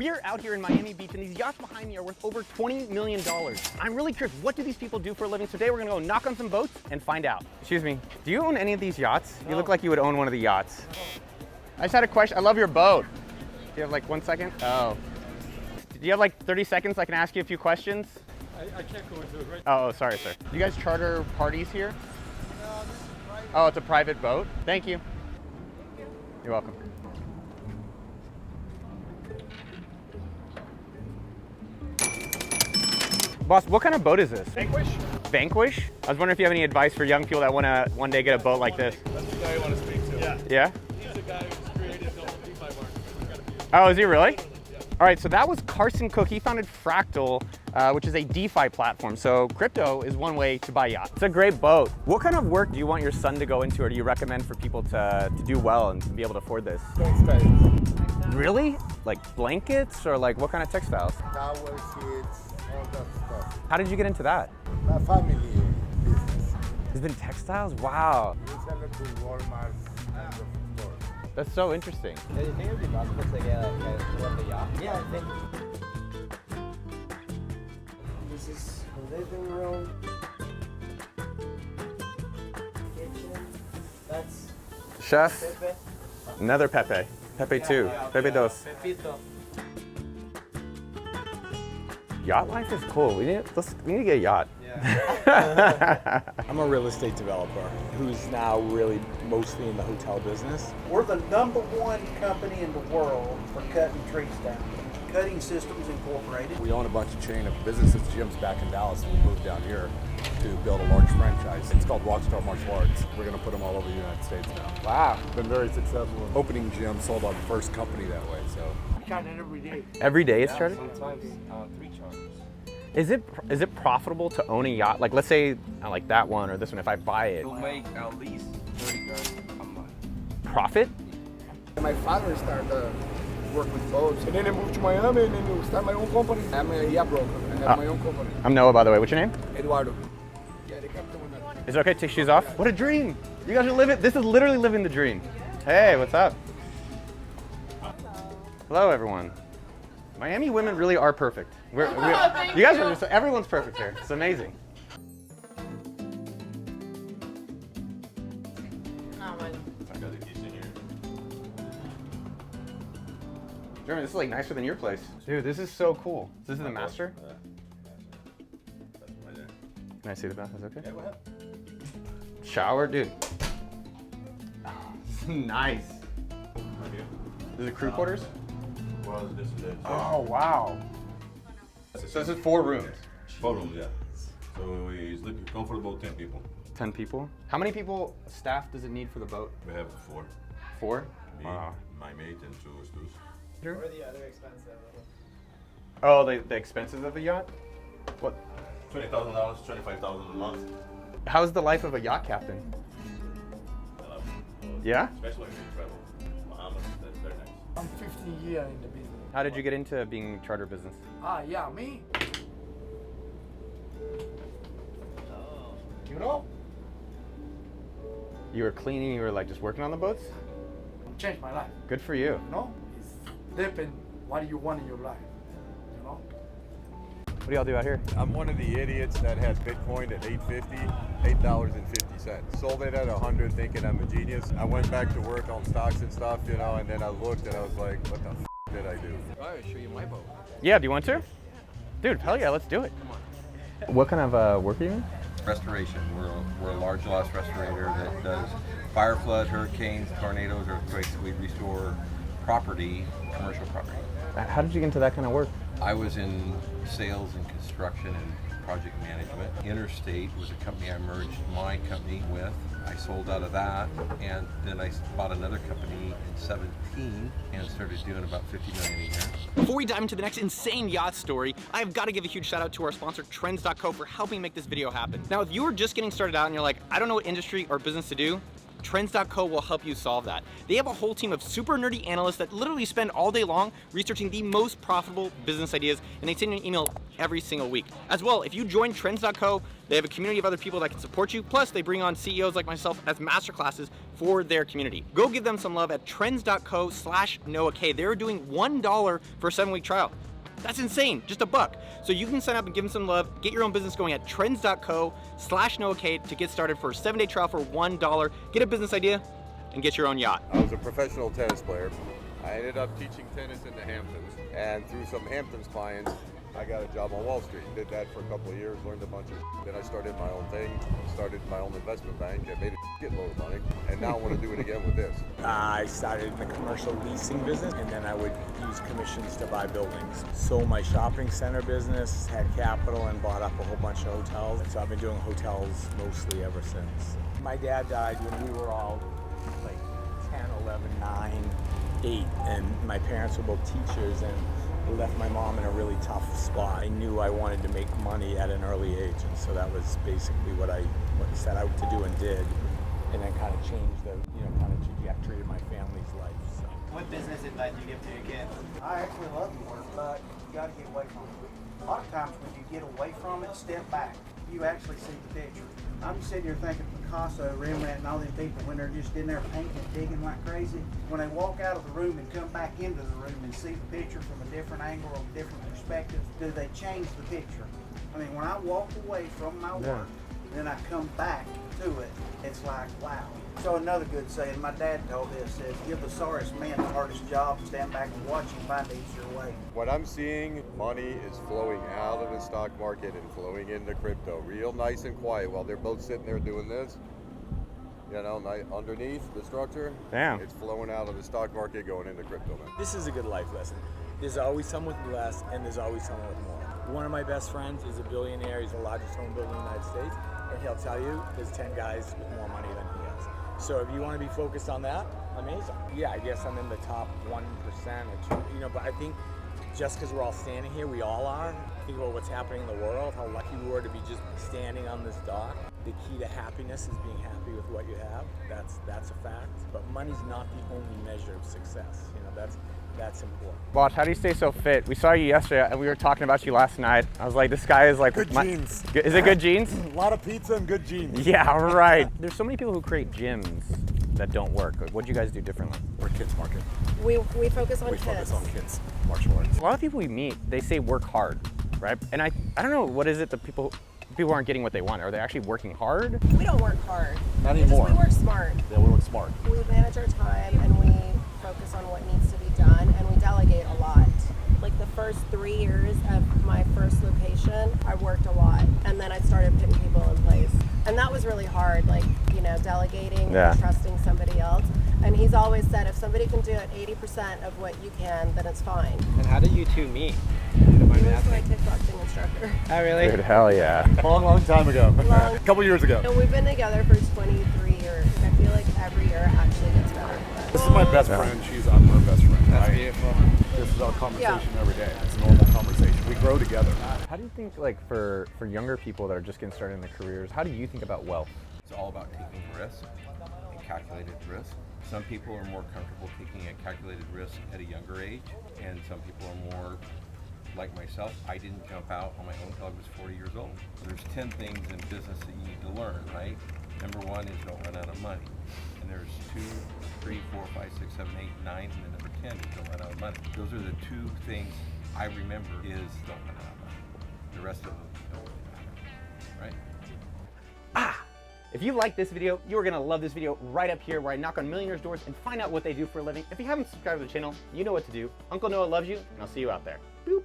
We are out here in Miami Beach, and these yachts behind me are worth over $20 million. I'm really curious, what do these people do for a living? So today we're gonna go knock on some boats and find out. Excuse me, do you own any of these yachts? No. You look like you would own one of the yachts. No. I just had a question. I love your boat. Do you have like 1 second? Oh. Do you have like 30 seconds I can ask you a few questions? I can't go into it right Oh, sorry, sir. Do you guys charter parties here? No, this is private. Oh, it's a private boat? Thank you. You're welcome. Boss, what kind of boat is this? Vanquish? Vanquish? I was wondering if you have any advice for young people that want to one day get a boat like this. That's the guy you want to speak to. Yeah. Yeah? He's the guy who's created the whole DeFi market. Oh, is he really? All right, so that was Carson Cook. He founded Fractal, which is a DeFi platform. So crypto is one way to buy yachts. It's a great boat. What kind of work do you want your son to go into, or do you recommend for people to do well and be able to afford this? Textiles. Really? Like blankets, or like what kind of textiles? Towels, sheets, all that stuff. How did you get into that? My family business. It's been textiles? Wow. We sell it to Walmart and the store. That's so interesting. Do you think it would be possible to get a yacht? Yeah, I think. This is the living room, kitchen. That's Chef, Pepe. another Pepe. Pepe 2, Pepe dos. Pepito. Yacht life is cool. We need to get a yacht. Yeah. I'm a real estate developer who's now really mostly in the hotel business. We're the #1 company in the world for cutting trees down. Cutting Systems Incorporated. We own a bunch of chain of businesses, gyms back in Dallas, and we moved down here to build a large franchise. It's called Rockstar Martial Arts. We're going to put them all over the United States now. Wow. Been very successful. Opening gym, sold our first company that way. So We cut it every day. Every day it's chartered? Sometimes 3 charters. Is it profitable to own a yacht? Like, let's say I like that one or this one, if I buy it. You'll make at least 30 grand a month. Profit? My father started to work with boats, and then I moved to Miami, and then I started my own company. I'm a yacht broker. I have my own company. I'm Noah, by the way. What's your name? Eduardo. Yeah, they kept doing that. Is it okay to take shoes off? What a dream! You guys are living, this is literally living the dream. Hey, what's up? Hello, everyone. Miami women really are perfect. You guys are just, everyone's perfect here. It's amazing. Jeremy, this is like nicer than your place. Dude, this is so cool. This is the master? Can I see the bath? Is that okay? Yeah, go ahead. Shower, dude. Oh, this is nice. This is crew quarters? Well, this is it. Oh, wow. So this is 4 rooms. 4 rooms, yeah. So we sleep comfortable 10 people. 10 people? How many people, staff, does it need for the boat? We have 4. 4? Me, Wow. my mate, and 2 stews. What are the other expenses? Oh, the expenses of the yacht? What? $20,000, $25,000 a month. How's the life of a yacht captain? Yeah? Especially when you travel. Bahamas, that's very nice. I'm 15 years in the business. How did you get into being charter business? Yeah, me. You know, You were cleaning, you were like just working on the boats? changed my life. Good for you. You know, it's depend what you want in your life. You know. What do y'all do out here? I'm one of the idiots that has Bitcoin at $8.50. Sold it at 100 thinking I'm a genius. I went back to work on stocks and stuff, you know, and then I looked and I was like, what the did I do? I'll show you my boat. Yeah, do you want to? Dude, hell yeah, let's do it. Come on. What kind of work are you in? Restoration. We're a large loss restorator that does fire, flood, hurricanes, tornadoes, earthquakes. We restore property, commercial property. How did you get into that kind of work? I was in sales and construction and project management. Interstate was a company I merged my company with. I sold out of that, and then I bought another company in 17 and started doing about $50 million a year. Before we dive into the next insane yacht story, I've got to give a huge shout out to our sponsor, Trends.co, for helping make this video happen. Now, if you are just getting started out and you're like, I don't know what industry or business to do, Trends.co will help you solve that. They have a whole team of super nerdy analysts that literally spend all day long researching the most profitable business ideas, and they send you an email every single week. As well, if you join Trends.co, They have a community of other people that can support you. Plus, they bring on CEOs like myself as masterclasses for their community. Go give them some love at trends.co/NoahK. They're doing $1 for a 7-week trial. That's insane, just $1. So you can sign up and give them some love, get your own business going at trends.co/NoahK to get started for a 7-day trial for $1. Get a business idea and get your own yacht. I was a professional tennis player. I ended up teaching tennis in the Hamptons, and through some Hamptons clients, I got a job on Wall Street. Did that for a couple of years, learned a bunch of Then I started my own thing, started my own investment bank, and made a shitload of money, and now I want to do it again with this. I started in the commercial leasing business, and then I would use commissions to buy buildings. Sold my shopping center business, had capital, and bought up a whole bunch of hotels. So I've been doing hotels mostly ever since. My dad died when we were all like 10, 11, 9, 8, and my parents were both teachers, and it left my mom in a really tough spot. I knew I wanted to make money at an early age, and so that was basically what I set out to do and did, and then kind of changed the kind of trajectory of my family's life. So. What business advice do you give to your kids? I actually love the work, but you got to get away from it. A lot of times when you get away from it, step back. You actually see the picture. I'm just sitting here thinking Picasso, Rembrandt, and all these people when they're just in there painting and digging like crazy. When they walk out of the room and come back into the room and see the picture from a different angle or a different perspective, do they change the picture? I mean, when I walk away from my work, then I come back to it, it's like, wow. So another good saying, my dad told this, says, give the sorriest man the hardest job, stand back and watch him find easier way. What I'm seeing, money is flowing out of the stock market and flowing into crypto, real nice and quiet while they're both sitting there doing this. Underneath the structure, Damn. It's flowing out of the stock market going into crypto now. This is a good life lesson. There's always someone with less, and there's always someone with more. One of my best friends is a billionaire. He's the largest home builder in the United States, and he'll tell you there's 10 guys with more money than he has. So if you want to be focused on that, amazing. Yeah, I guess I'm in the top 1% or 2%, but I think just because we're all standing here, we all are. Think about what's happening in the world, how lucky we were to be just standing on this dock. The key to happiness is being happy with what you have. That's a fact. But money's not the only measure of success. That's important. Boss, how do you stay so fit? We saw you yesterday and we were talking about you last night. I was like, this guy is like... Good jeans. Is it good jeans? A lot of pizza and good jeans. Yeah, right. There's so many people who create gyms that don't work. What do you guys do differently? We're kids market. We focus on We kids. focus on kids martial arts. A lot of people we meet, they say work hard, right? And I don't know, what is it that people aren't getting what they want? Are they actually working hard? We don't work hard. Not anymore. We work smart. Yeah, we work smart. We manage our time and we focus on what needs to be done, and we delegate a lot. Like the first 3 years of my first location, I worked a lot, and then I started putting people in place. And that was really hard, like, delegating and trusting somebody else. And he's always said, if somebody can do it 80% of what you can, then it's fine. And how did you two meet? He was my kickboxing instructor. Oh, really? Dude, hell yeah. Long time ago. Long- A couple years ago. And we've been together for 23 years. I feel like every year actually gets better. This is my best friend. I'm her best friend. That's beautiful. This is our conversation every day. It's a normal conversation. We grow together. How do you think, like, for younger people that are just getting started in their careers, how do you think about wealth? It's all about taking risk and calculated risk. Some people are more comfortable taking a calculated risk at a younger age, and some people are more like myself. I didn't jump out on my own until I was 40 years old. There's 10 things in business that you need to learn, right? Number 1 is don't run out of money. And there's 2, 3, 4, 5, 6, 7, 8, 9, and then number 10 is don't run out of money. Those are the 2 things I remember is don't run out of money. The rest of them don't really matter, right? If you like this video, you are gonna love this video right up here where I knock on millionaires' doors and find out what they do for a living. If you haven't subscribed to the channel, you know what to do. Uncle Noah loves you, and I'll see you out there. Boop.